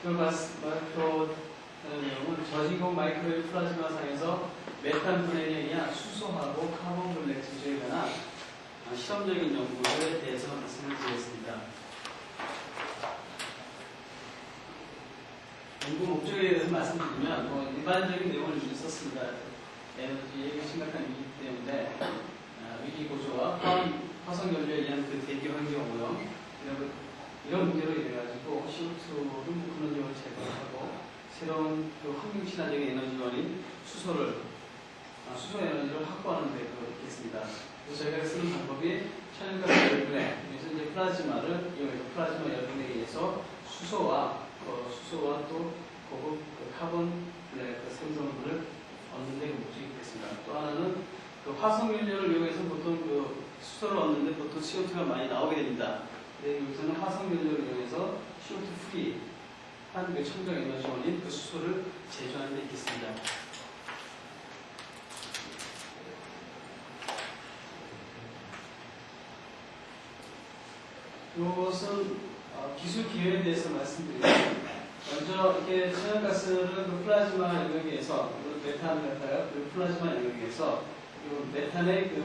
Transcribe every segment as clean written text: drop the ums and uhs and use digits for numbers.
마이크로 내용은 저지공 마이크로웨이브 플라즈마상에서 메탄 분해에 의한 수소하고 카본 블랙 제조에 관한 실험적인 연구에 대해서 말씀을 드리겠습니다. 연구 목적에 대해서 말씀드리면 일반적인 내용을 좀 썼습니다. 에너지의 심각한 위기 때문에 위기 고조와 화성 연료에 의한 그 대기 환경 오염 이런 문제로 인해가지고 CO2를 근원적으로 제거하고 새로운 그 환경 친화적인 에너지원인 수소 에너지를 확보하는 데 있겠습니다. 그래서 저희가 쓰는 방법이 천연가스 열분해, 그래서 이제 플라즈마를 이용해서 플라즈마 열분해에 의해서 수소와 또 고급 카본 블랙 생성물을 얻는 데 목적이 있겠습니다. 또 하나는 그 화석 연료를 이용해서 보통 그 수소를 얻는데 보통 CO2가 많이 나오게 됩니다. 근데 여기서는 화석 연료를 이용해서 CO2 프리 한 청정 에너지원인 그 수소를 제조하는 데 있겠습니다. 이것은 기술 기회에 대해서 말씀드리면 먼저 이렇게 천연가스를 그 플라즈마 영역에서 메탄 같아요. 그 플라즈마 영역에서 그 메탄의 그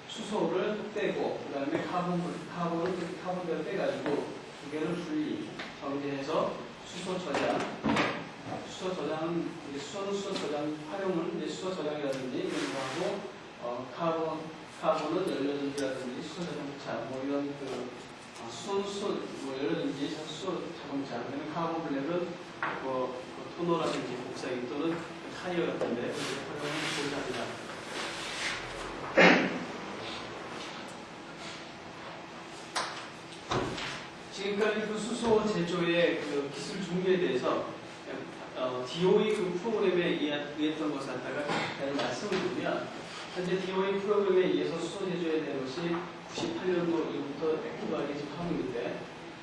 수소를 떼고 그 다음에 카본을 빼가지고 두 개를 분리 정제해서 수소 저장 활용은 이제 수소 저장이라든지 이런 거하고 카본은 연료전지라든지 수소 자동차 이런 연료전지 수소 자동차 그다음에 카본 블랙은 토너라든지 복사기 또는 타이어 같은데 활용을 보유합니다. 지금까지 그 수소 제조의 그 기술 종류에 대해서 DOE 그 프로그램에 의했던 것을 갖다가 말씀을 드리면 현재 DOE 프로그램에 의해서 수소 제조에 대한 것이 98년도 이후부터 액티브하게 지금 하고 있는데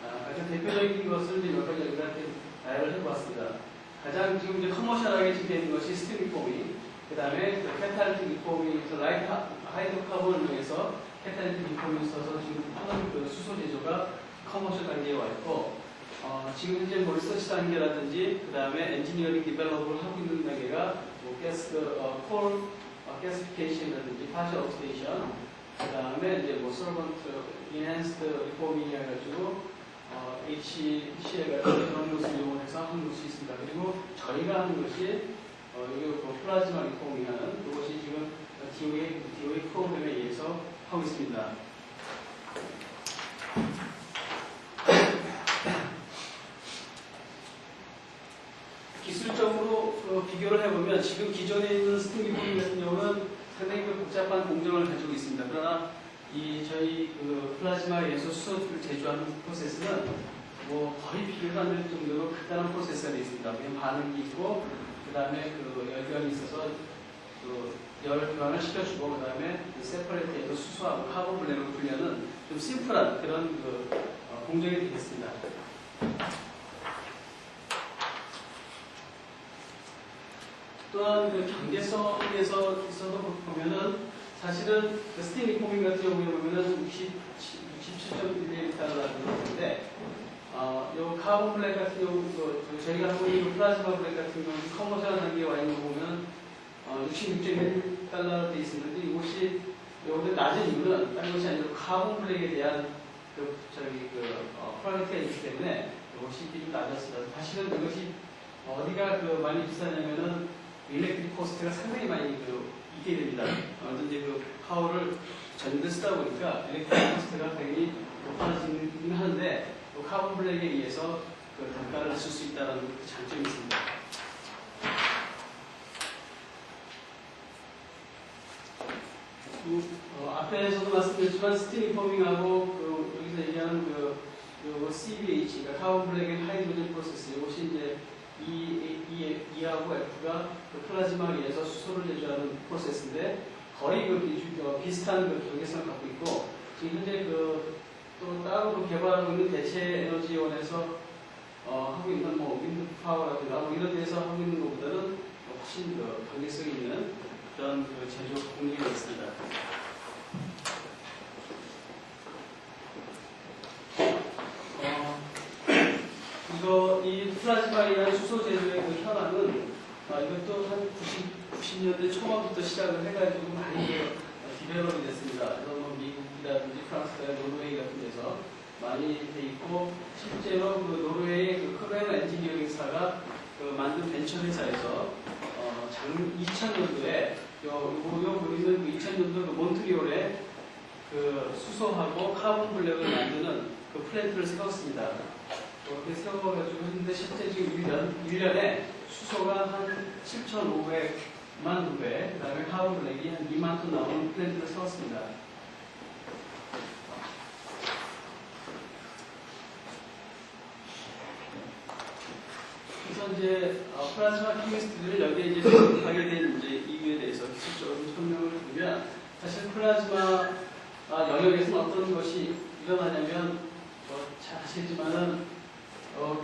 가장 대표적인 것을 몇 가지 여러분한테 나열을 해보았습니다. 가장 지금 이제 커머셜하게 지금 되는 것이 스팀 리포밍, 그 다음에 캐탈리틱 리포밍에서 하이드로카본을 통해서 캐탈리틱 리포밍을 써서 지금 하는 그 수소 제조가 커머셜 단계에 와 있고 지금 현재 리서치 단계라든지 그 다음에 엔지니어링 디벨롭을 하고 있는 단계가 콜 가스피케이션이라든지 파셜 옥시데이션 그 다음에 이제 솔번트 인핸스드 리포밍 해가지고 HCl 같은 그런 것을 이용해서 하는 것이 있습니다. 그리고 저희가 하는 것이 플라즈마 리포밍하는 그것이 지금 DOE 프로그램에 의해서 하고 있습니다. 기술적으로 비교를 해보면 지금 기존에 있는 스팀 리포밍 같은 경우는 상당히 복잡한 공정을 가지고 있습니다. 그러나 저희 플라즈마에 의해서 수소를 제조하는 프로세스는 거의 비교가 안 될 정도로 간단한 프로세스가 되어 있습니다. 그냥 반응이 있고 그 다음에 열변이 있어서 열 교환을 시켜주고 그 다음에 세퍼레이트에서 수소하고 카본 블랙을 분리하는 좀 심플한 그런 공정이 되겠습니다. 또한 경제성에서 보면은 사실은 스팀 리포밍 같은 경우에 보면은 67.1달러인데 요 카본 블랙 같은 경우 저희가 하고 있는 플라즈마 블랙 같은 경우 커머셜 단계에 와 있는 거 보면 66.1달러로 되어 있습니다. 이것이 요게 낮은 이유는 다른 것이 아니라 카본 블랙에 대한 프라이어티가 있기 때문에 이것이 좀 낮았습니다. 사실은 이것이 어디가 많이 비싸냐면은 일렉트릭 코스트가 상당히 많이 있게 됩니다. 언제든지 파워를 전부 쓰다 보니까 일렉트릭 코스트가 굉장히 높아지긴 하는데 카본 블랙에 의해서 단가를 낮출 수 있다는 장점이 있습니다. 앞에서도 말씀드렸지만 스팀 리포밍하고 여기서 얘기하는 CBH, 그러니까 카본 블랙의 하이드로젠 프로세스, 이것이 이제 E하고 F가 플라즈마에 의해서 수소를 제조하는 프로세스인데 거의 비슷한 경계성을 갖고 있고 지금 현재 또 따로 개발하고 있는 대체 에너지원에서 하고 있는 윈드 파워라든가 이런 데서 하고 있는 것보다는 훨씬 경계성이 있는 그런 제조 공략이 있습니다. 이 플라즈마 시작을 해가지고 많이 디벨롭이 됐습니다. 그래서 뭐 미국이라든지 프랑스나 노르웨이 같은 데서 많이 돼 있고, 실제로 그 노르웨이 그 크레인 엔지니어링사가 그 만든 벤처 회사에서 2000년도에 보이는 그 2000년도 그 몬트리올에 그 수소하고 카본 블랙을 만드는 그 플랜트를 세웠습니다. 그렇게 세워가지고 했는데 실제 지금 1년에 수소가 한 7,500만 루베, 그 다음에 카본 블랙이 한 2만 톤 나오는 플랜트를 세웠습니다. 그래서 이제 플라즈마 케미스트리를 여기에 이제 하게 된 이제 이유에 대해서 기술적으로 설명을 드리면, 사실 플라즈마 영역에서는 어떤 것이 일어나냐면 잘 아시겠지만은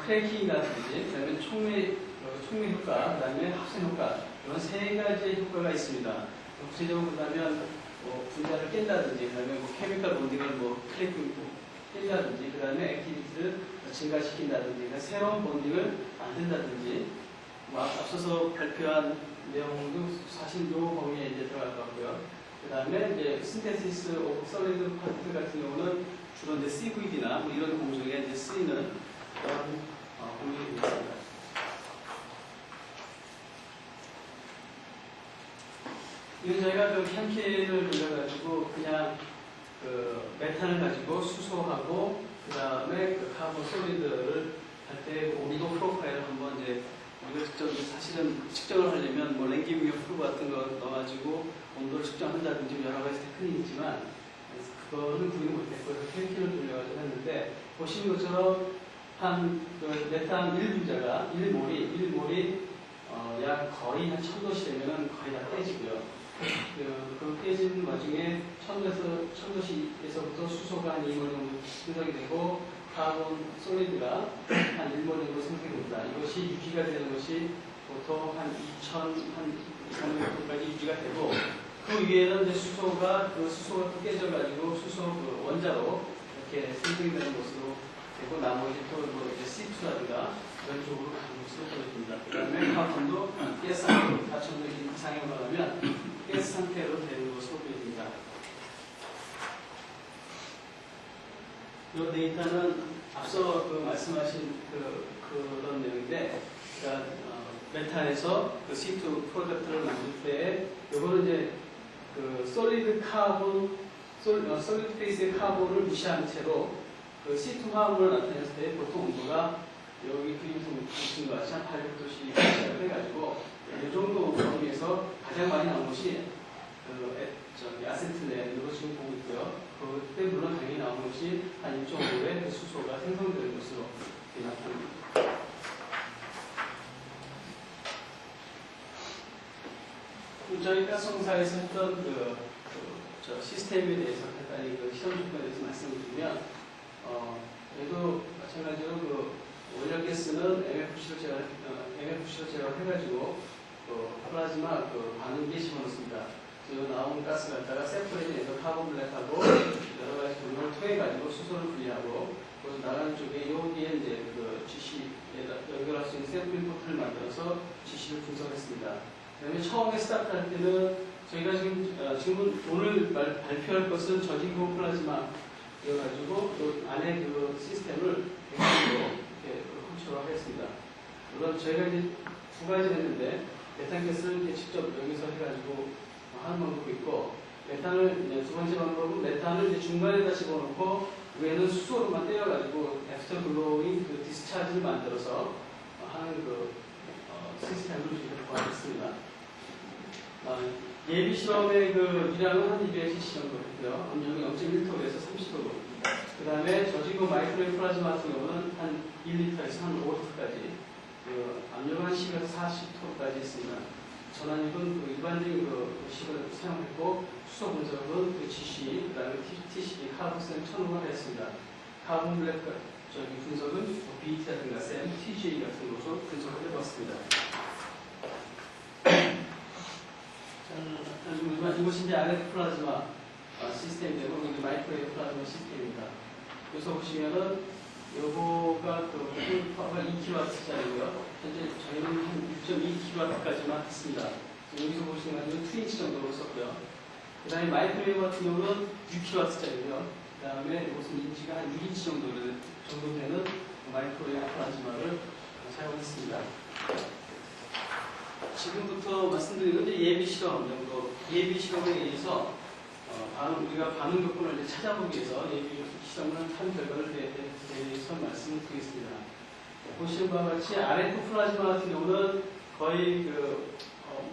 크래킹이라든지, 그다음에 촉매 효과, 그다음에 합성 효과, 이런 세 가지의 효과가 있습니다. 구체적으로 보자면 분자를 깬다든지, 그다음에 케미컬 본딩을 크래킹 깬다든지, 그다음에 액티비티를 증가시킨다든지, 그러니까 새로운 본딩을 만든다든지, 앞서서 발표한 내용도 사실 요 범위에 이제 들어갈 것 같고요. 그 다음에 이제 신테시스 오브 솔리드 파티클 같은 경우는 주로 이제 CVD나 이런 공정에 이제 쓰이는 그런 공정이 있습니다. 이건 저희가 그 캠킨을 돌려가지고 그냥 그 메탄을 가지고 수소하고 그 다음에 그 카본 솔리드를 할 때 온도 프로파일을 한번 이제 우리가 직접 사실은 측정을 하려면 랭기미어 프로 같은 거 넣어가지고 온도를 측정한다든지 여러 가지 테크닉이 있지만 그거는 구현 못했고 캠킨을 돌려가지고 했는데, 보시는 것처럼 그 메탄 1분자가 1몰이 약 거의 한 1000도씨 되면은 거의 다 깨지고요. 그 깨지는 와중에 1000도씨에서부터 수소가 한 2몰 정도 생성이 되고 카본 솔리드가 한 1몰 정도 생성됩니다. 이것이 유지가 되는 것이 보통 한 2300도까지 유지가 되고, 그 위에는 이제 수소가 또 깨져가지고 수소 그 원자로 이렇게 생성이 되는 것으로 되고, 나머지 또 이제 C2라든가 이런 쪽으로 가는 것으로 보여집니다. 그 다음에 카본도 가스 상태로 4000도 이상에 올라가면 가스 상태로 되는 것으로 보여집니다. 이 데이터는 앞서 그 말씀하신 그런 내용인데, 그러니까 메탄에서 그 C2 프로덕트를 만들 때, 요거는 이제 그 솔리드 페이스의 카본을 무시한 채로 그 C2 화합물을 나타냈을 때 보통 온도가 여기 그림에서 보시는 것 같이 한 800도씩 시작을 해가지고, 이 정도 범위에서 가장 많이 나온 것이 아세틸렌, 이거 지금 보고 있고요. 그때 물론 당연히 나온 것이 한 1.5의 수소가 생성되는 것으로 나타납니다. 저희 가스공사에서 했던 시스템에 대해서 간단히 시험 조건에 대해서 말씀을 드리면, 얘도 마찬가지로 오일가스는 MFC로 제어해가지고 플라즈마 반응기에 집어넣습니다. 나온 가스 갖다가 세퍼레이션해서 카본 블랙하고 여러 가지 분을 통해가지고 수소를 분리하고, 그래서 나가는 쪽에 여기에 이제 GC에 연결할 수 있는 샘플 포트를 만들어서 GC를 분석했습니다. 그다음에 처음에 스타트할 때는 저희가 지금 오늘 발표할 것은 저진공 플라즈마여가지고 또 안에 그 시스템을 백신으로 이렇게 컨트롤하겠습니다. 물론 저희가 이제 두 가지 했는데, 메탄가스를 직접 여기서 해가지고 하는 방법이 있고, 메탄을 이제 두 번째 방법은 메탄을 이제 중간에다 집어넣고 위에는 수소로만 떼어가지고 애프터 블로잉 그 디스차지를 만들어서 하는 시스템을 저희가 구하겠습니다. 예비 실험의 유량은 한 200cc 정도 했고요. 압력이 0.1톤에서 30톤. 그 다음에 저지구 마이크로웨이브 플라즈마 같은 경우는 한 1리터에서 한 5리터까지, 압력은 한 10에서 40톤까지 했습니다. 전압력은 일반적인 식을 사용했고, 수소 분석은 GC, 그 다음에 TCD, 카본센 1000을 했습니다. 카본 블랙 분석은 BT라든가 샘, TGA 같은 것으로 분석을 해봤습니다. 이것이 이제 RF 플라즈마 시스템이 되고, 이게 마이크로웨이브 플라즈마 시스템입니다. 여기서 보시면은 요거가 파워가 2kW짜리고요. 현재 저희는 한 6.2kW까지만 했습니다. 여기서 보시는 것은 2인치 정도로 썼고요. 그 다음에 마이크로웨이브 같은 경우는 6kW짜리고요. 그 다음에 이것은 인치가 한 6인치 정도 되는 마이크로웨이브 플라즈마를 사용했습니다. 지금부터 말씀드리는 이제 예비 실험 정도, 예비 실험에 의해서 우리가 반응 조건을 이제 찾아보기 위해서 예비 실험을 한 결과를 대해서 말씀을 드리겠습니다. 보시는 바와 같이 RF 플라즈마 같은 경우는 거의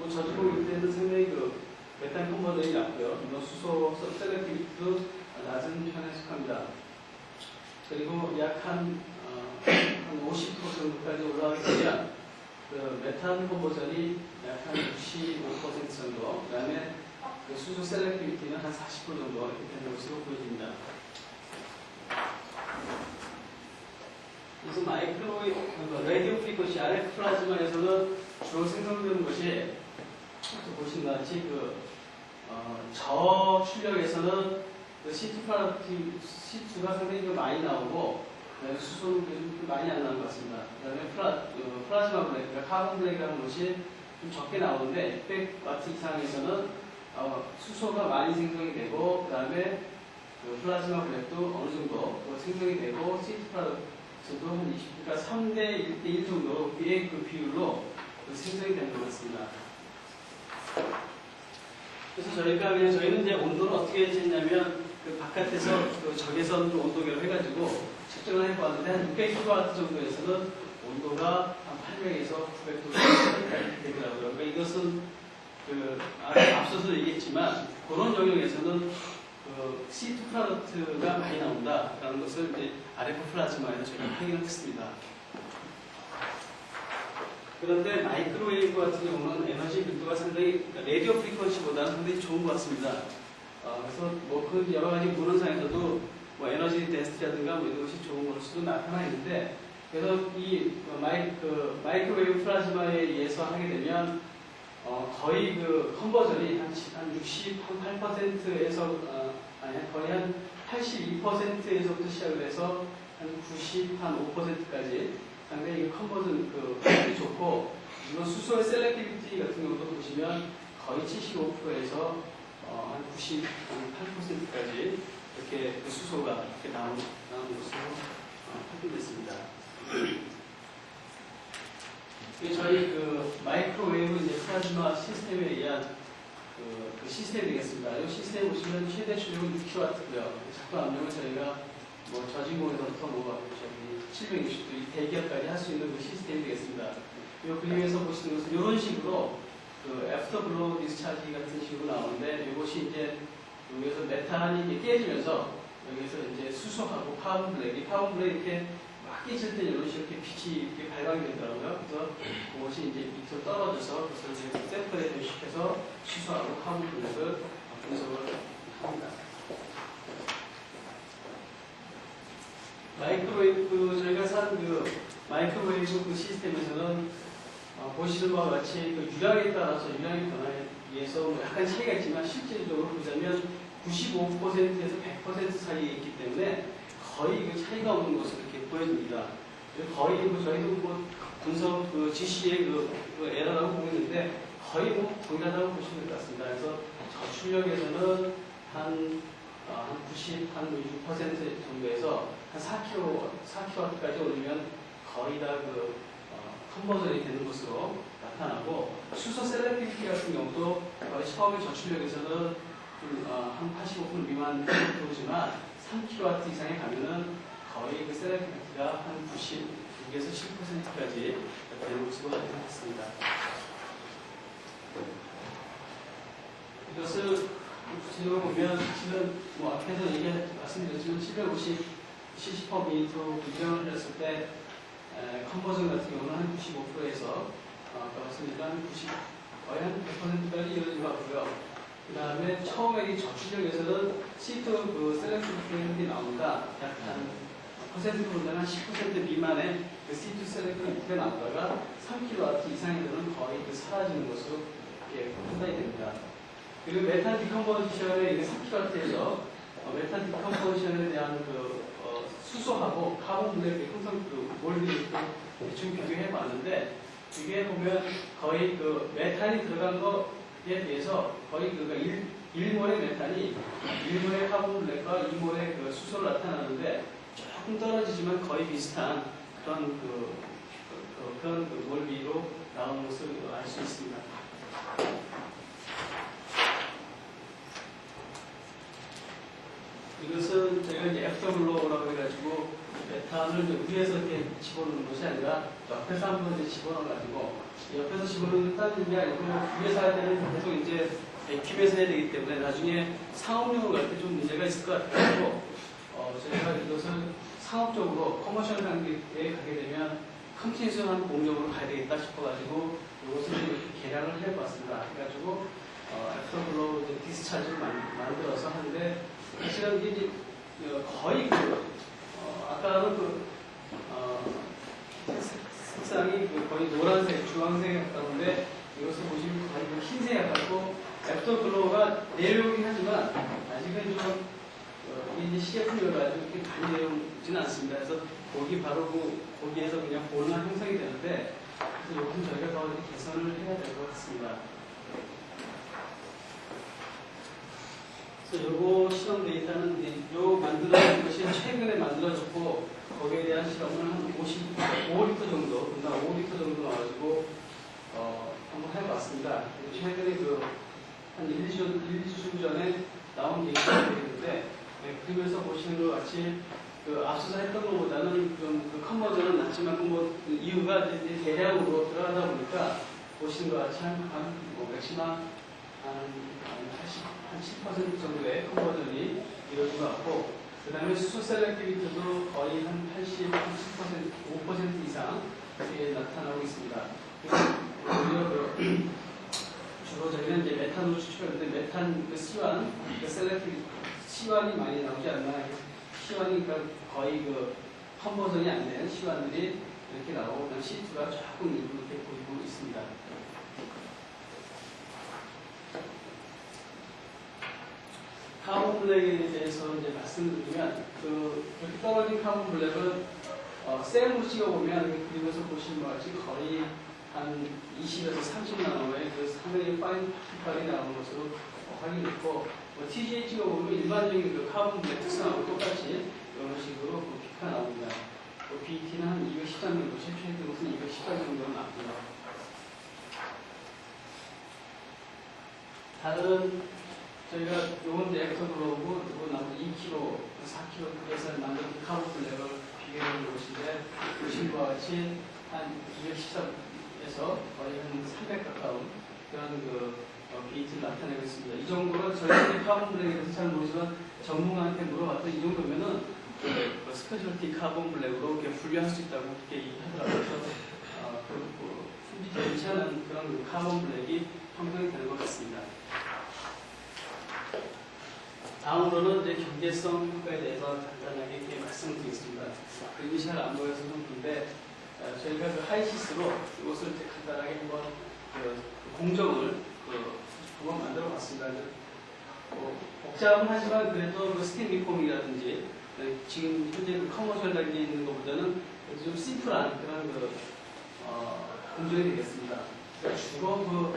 저지봉일 때는 상당히 메탄 컨버전이 낮고요. 물론 수소 셀렉티비티도 낮은 편에 속합니다. 그리고 약 한 50% 정도까지 올라가게 되면 메탄 컨버전이 약 한 65% 정도, 그 다음에 수소 셀렉티비티는 한 40% 정도 이렇게 되는 것으로 보여집니다. 그래서 라디오 프리퀀시 RF 플라즈마에서는 주로 생성되는 것이 보시는 것 같이 저출력에서는 C2가 상당히 많이 나오고 수소는 좀 많이 안 나오는 것 같습니다. 그 다음에 플라즈마 블랙, 그러니까 카본 블랙이라는 것이 좀 적게 나오는데 600W 이상에서는 수소가 많이 생성이 되고 그 다음에 플라즈마 블랙도 어느 정도 생성이 되고 C2 프라덕트도 한 20, 그러니까 3대 1대1 정도 비율로 생성이 되는 것 같습니다. 그래서 저희는 이제 온도를 어떻게 했냐면 바깥에서 적외선 온도계로 해가지고 측정을 해보았는데 한 600kW 정도에서는 온도가 한 800에서 900도까지 되더라고요. 그러니까 이것은 앞서서 얘기했지만 그런 영역에서는 C2 프로덕트가 많이 나온다라는 것을 이제 RF 플라즈마에서 저희가 확인을 했습니다. 그런데 마이크로웨이브 같은 경우는 에너지 밀도가 상당히 라디오 프리퀀시보다는 상당히 좋은 것 같습니다. 그래서 그 여러 가지 문헌상에서도 에너지 덴시티라든가 이런 것이 좋은 것으로 나타나 있는데, 그래서 이 마이크로웨이브 플라즈마에 의해서 하게 되면 거의 컨버전이 한 68%에서 거의 한 82%에서부터 시작을 해서 한 95%까지 상당히 컨버전 이 좋고, 물론 수소의 셀렉티비티 같은 경우도 보시면 거의 75%에서 한 98%까지 이렇게 수소가 이렇게 나오는 것으로 확인됐습니다. 저희 마이크로웨이브 플라즈마 시스템에 의한 시스템이 되겠습니다. 이 시스템 보시면 최대 출력은 6kW고요. 작동 압력은 저희가 저진공에서부터 760도 이 대기압까지 할 수 있는 시스템이 되겠습니다. 이 그림에서 보시는 것은 이런 식으로 애프터 블로우 디스차지 같은 식으로 나오는데, 이것이 이제 여기서 메탄이 이제 깨지면서 여기서 이제 수소하고 카본 블랙이 이렇게 막 깨질 때 이런 식으로 빛이 이렇게 발광이 되더라고요. 그래서 그것이 이제 밑으로 떨어져서 그것을 이제 세퍼레이션 시켜서 수소하고 카본 블랙을 분석을 합니다. 마이크로웨이브, 저희가 산 마이크로웨이브 시스템에서는 보시는 바와 같이 유량에 따라서 유량의 변화에 의해서 약간 차이가 있지만 실질적으로 보자면 95%에서 100% 사이에 있기 때문에 거의 차이가 없는 것으로 이렇게 보여집니다. 거의 저희도 분석 GC의 에러라고 보고 있는데 거의 동일하다고 보시면 될 것 같습니다. 그래서 저출력에서는 한 96% 정도에서 한 4kW까지 올리면 거의 다 컨버전이 되는 것으로 나타나고, 수소 셀렉티비티 같은 경우도 거의 처음에 저출력에서는 한 85% 미만 들어오지만 3kW 이상에 가면은 거의 셀렉티비티가 한 96에서 10%까지 되는 것으로 나타났습니다. 이것을 구체적으로 보면 지금 앞에서 말씀드렸지만 750 cc/m로 규정을 했을 때 컨버전 같은 경우는 한 95%에서 아까 말씀드린 거의 한 100%까지 이루어진 것 같고요. 그 다음에 처음에 이 저출력에서는 C2 셀렉티비티 나온다. 약 한 퍼센트보다는 한 10% 미만의 C2 셀렉티비티가 나오다가 3kW 이상이 되면 거의 사라지는 것으로 이렇게 판단이 됩니다. 그리고 메탄 디컴포지션의 3kW에서 메탄 디컴포지션에 대한 수소하고 카본 블랙의 형성 몰드를 대충 비교해 봤는데, 이게 보면 거의 그 메탄이 들어간 거에 비해서 거의 그가 1몰의 메탄이 1몰의 카본 블랙과 2몰의 그 수소로 나타나는데 조금 떨어지지만 거의 비슷한 그런 그런 몰비로 나오는 것을 알 수 있습니다. 이것은 제가 이제 애프터글로우라고 해가지고 메탄을 위에서 이렇게 집어넣는 것이 아니라 옆에서 한번 이제 집어넣어가지고 옆에서 집어넣는 게 아니고 위에서 할 때는 계속 이제 큐브에서 해야 되기 때문에 나중에 상업용으로 갈 때 좀 문제가 있을 것 같아서 저희가 이것을 상업적으로 커머셜 단계에 가게 되면 컨티뉴스한 공정으로 가야 되겠다 싶어가지고 이것을 이렇게 계량을 해봤습니다. 그래가지고 애프터글로우 디스차지를 만들어서 하는데 사실은 이게 거의 아까는 색상이 거의 노란색, 주황색에 가까운데 이것을 보시면 거의 흰색에 가깝고 애프터글로우가 내려오긴 하지만 아직은 좀 이제 CF를 가지고 이렇게 많이 내려오지는 않습니다. 그래서 거기에서 그냥 볼만 형성이 되는데 그래서 요즘 저희가 더 개선을 해야 될 것 같습니다. 그래서 요거 실험 데이터는 요 만들어진 것이 최근에 만들어졌고 거기에 대한 실험은 한 55리터 정도, 분당 5리터 정도 나와가지고 한번 해봤습니다. 최근에 한 1, 2주 전에 나온 데이터가 있는데 그림에서 보시는 것 같이 앞서서 했던 것보다는 좀 컨버전은 낮지만 이유가 이제 대량으로 들어가다 보니까 보시는 것 같이 맥시멈 한 10% 정도의 컨버전이 이루어진 것 같고 그 다음에 수소 셀렉티비티도 거의 한 80, 5% 이상 나타나고 있습니다. 주로 저희는 이제 메탄으로 추출하는데 메탄 C1, 셀렉티비티 C1이 많이 나오지 않나. C1이 거의 컨버전이 안 된 C1들이 이렇게 나오고 그다음 C2가 조금 이렇게 보이고 있습니다. 카본 블랙에 대해서 이제 말씀드리면 이렇게 떨어진 카본 블랙은 셀로 찍어보면 그림에서 보시는 것 같이 거의 한 20에서 30나노의 상당히 파인 파티클이 나오는 것으로 확인했고 TGA 찍어보면 일반적인 카본 블랙 특성하고 똑같이 이런 식으로 피크가 나옵니다. BT는 한 210장 정도, 최초의 것은 210장 정도 나옵니다. 다른 저희가 요건 애프터글로우고 이거 나머지 2kg, 4kg 예산을 만든 카본 블랙을 비교해 본 것인데 보신 바와 같이 한 213에서 거의 한 300 가까운 그런 BT를 나타내고 있습니다. 이 정도는 저희들이 카본 블랙에 대해서 잘 모르지만 전문가한테 물어봤더니 이 정도면은 스페셜티 카본 블랙으로 이렇게 분류할 수 있다고 그렇게 얘기하더라고요. 그래서 품질 괜찮은 그런 카본 블랙이 형성이 되는 것 같습니다. 다음으로는 이제 경제성 효과에 대해서 간단하게 이렇게 말씀드리겠습니다. 그림이 잘 안 보여서 좀 그런데 저희가 하이시스로 이것을 이제 간단하게 한번 공정을 한번 만들어 봤습니다. 복잡은 하지만 그래도 스팀 리폼이라든지 지금 현재 커머셜 단계에 있는 것보다는 좀 심플한 그런 공정이 되겠습니다. 주로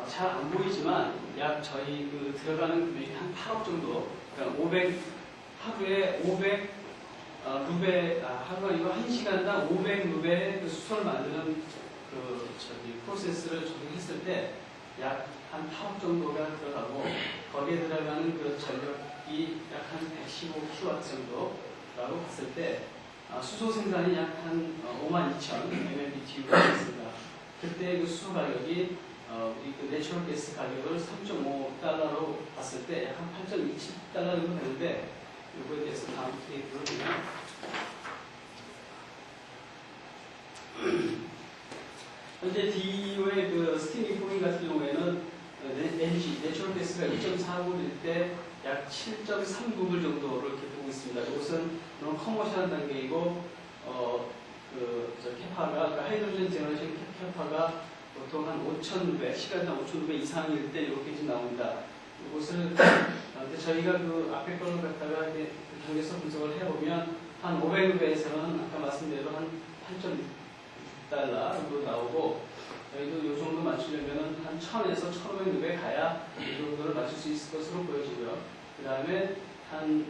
잘 안 보이지만 약 저희 들어가는 금액이 한 8억 정도, 그러니까 500 하루에 500 루베 하루가 이거 1시간당 500 루베의 수소를 만드는 프로세스를 적용했을 때 약 한 8억 정도가 들어가고 거기에 들어가는 전력이 약 한 115kW 정도라고 봤을 때 수소 생산이 약 한 52,000 MMBTU가 있습니다. 그때 수소 가격이 우리 내추럴 가스 가격을 3.5달러로 봤을 때 약 한 8.27달러 정도 되는데 이거에 대해서 다음 테이블을 보면 현재 DO의 스팀 리포밍 같은 경우에는 NG, 내추럴 가스가 2.49일 때 약 7.39불 정도를 이렇게 보고 있습니다. 이것은 그런 커머셜 단계이고 캐파가 하이드로젠 제너레이션 캐파가 보통 한 5,900, 시간당 5,900 이상일 때 이렇게 좀 나옵니다. 이것을 저희가 앞에 거를 갖다가 경제성 분석을 해보면 한 500배에서는 아까 말씀대로 한 $1,160달러로 나오고, 저희도 이 정도 맞추려면 한 1,000에서 1,500에 가야 이 정도를 맞출 수 있을 것으로 보여지고요. 그 다음에 한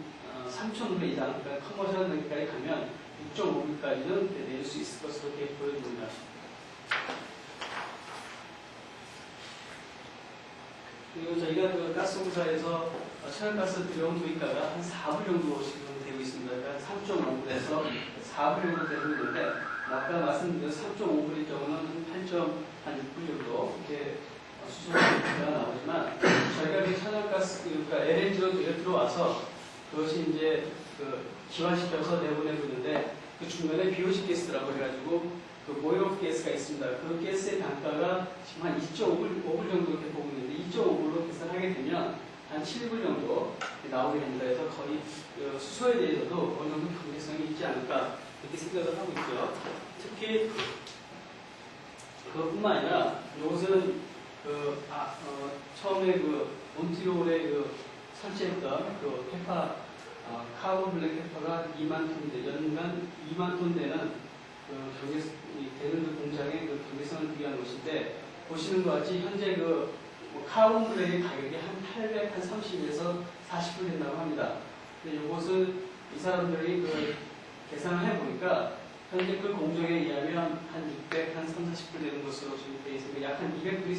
3,000배 이상, 그러니까 커머셜 단계까지 가면 6.5배까지는 내릴 수 있을 것으로 이렇게 보여집니다. 그리고 저희가 그 가스공사에서 천연가스 들여온 도입가가 한 4불 정도 지금 되고 있습니다. 그러니까 3.5불에서 4불 정도 되고 있는데, 아까 말씀드린 3.5불일 경우는 한 8.6불 정도 이렇게 수소가 나오지만, 저희가 그 천연가스, 그러니까 LNG로 들어와서 그것이 이제 그 기화시켜서 내보내고 있는데, 그 중간에 BOC 가스라고 해가지고 그 보일오프 가스가 있습니다. 그 가스의 단가가 지금 한 2.5불 정도 이렇게 보고 있는데, 2.5불로 계산하게 되면 한 7불 정도 나오게 됩니다. 그래서 거의 그 수소에 대해서도 어느 정도 경제성이 있지 않을까 이렇게 생각을 하고 있고요. 특히 그것뿐만 아니라 이것은 그 처음에 그 몬트리올에 그 설치했던 그 캐파 카본 블랙 캐파가 2만 톤인데 연간 2만 톤 되는 되는 그 공장의 그 경제성을 비교한 것인데, 보시는 것 같이 현재 그 카본 블랙의 가격이 한 830에서 40불 된다고 합니다. 근데 이것은 이 사람들이 그 계산을 해보니까 현재 그 공정에 의하면 한 600, 한 3, 40불 되는 것으로 지금 되어 있습니다. 약 한 200불이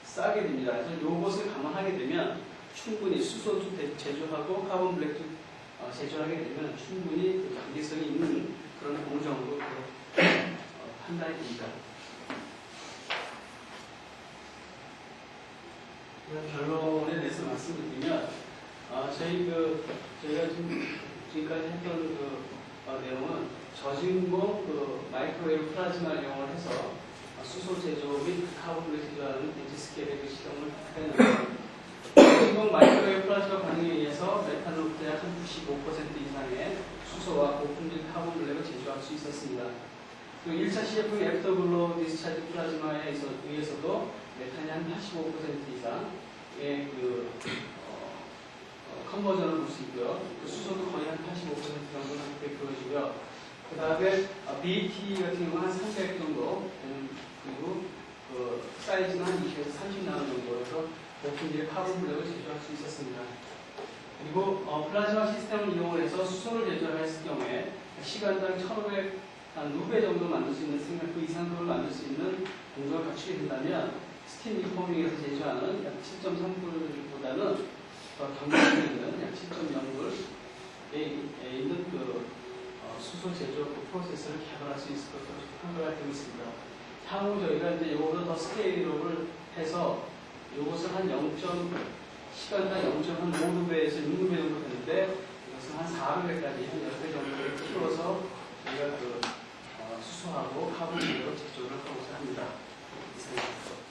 싸게 됩니다. 그래서 이것을 감안하게 되면 충분히 수소도 제조하고 카본 블랙도 제조하게 되면 충분히 그 경제성이 있는 그런 공정으로 판단이 됩니다. 결론에 대해서 말씀을 드리면, 저희가 지금까지 했던 내용은 저진공 마이크로웨이브 플라즈마 이용을 해서 수소 제조 및 카본 블랙 제조하는 벤치 스케일의 그 실험을 했는데, 저진공 마이크로웨이브 플라즈마 반응에 의해서 메탄로부터 약 한 95% 이상의 수소와 고품질 카본 블랙을 제조할 수 있었습니다. 그 1차 CF 애프터블로 디스차지 플라즈마에 의해서도 메탄이 한 85% 이상의 컨버전을 볼 수 있고요. 그 수소도 거의 한 85% 정도 그렇게 보여지고요. 그 다음에 BAT 같은 경우는 한 300 정도 되는, 그리고 그 사이즈는 한 20에서 30 나오는 정도에서 고품질의 카본 블랙을 제조할 수 있었습니다. 그리고 플라즈마 시스템을 이용을 해서 수소를 제조했을 경우에 시간당 1,500, 한 6배 정도 만들 수 있는 그 이상도를 만들 수 있는 공정을 갖추게 된다면, 스팀 리포밍에서 제조하는 약 7.3불보다는 더 경쟁력이 있는 약 7.0불에 있는 그 수소 제조 그 프로세스를 개발할 수 있을 것으로 판단이 되고 있습니다. 향후 저희가 이제 이거보다 더 스케일업을 해서 이것을 한 시간당 0.5배에서 6배 정도 되는데, 이것은 한 4배까지 한 10배 정도를 키워서 저희가 수소하고 카본 블랙을 제조를 하고자 합니다. 이상입니다.